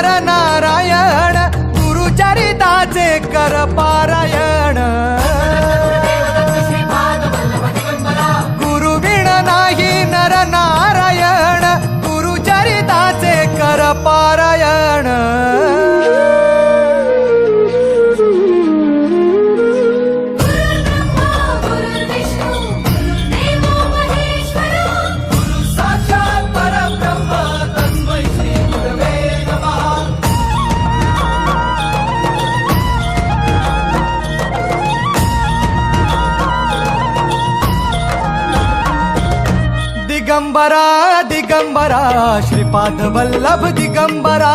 नर नारायण गुरुचरिताचे कर पारायण गुरुविण नाही नर नारायण गुरुचरिताचे कर पारायण दिगंबरा दिगंबरा श्रीपाद वल्लभ दिगंबरा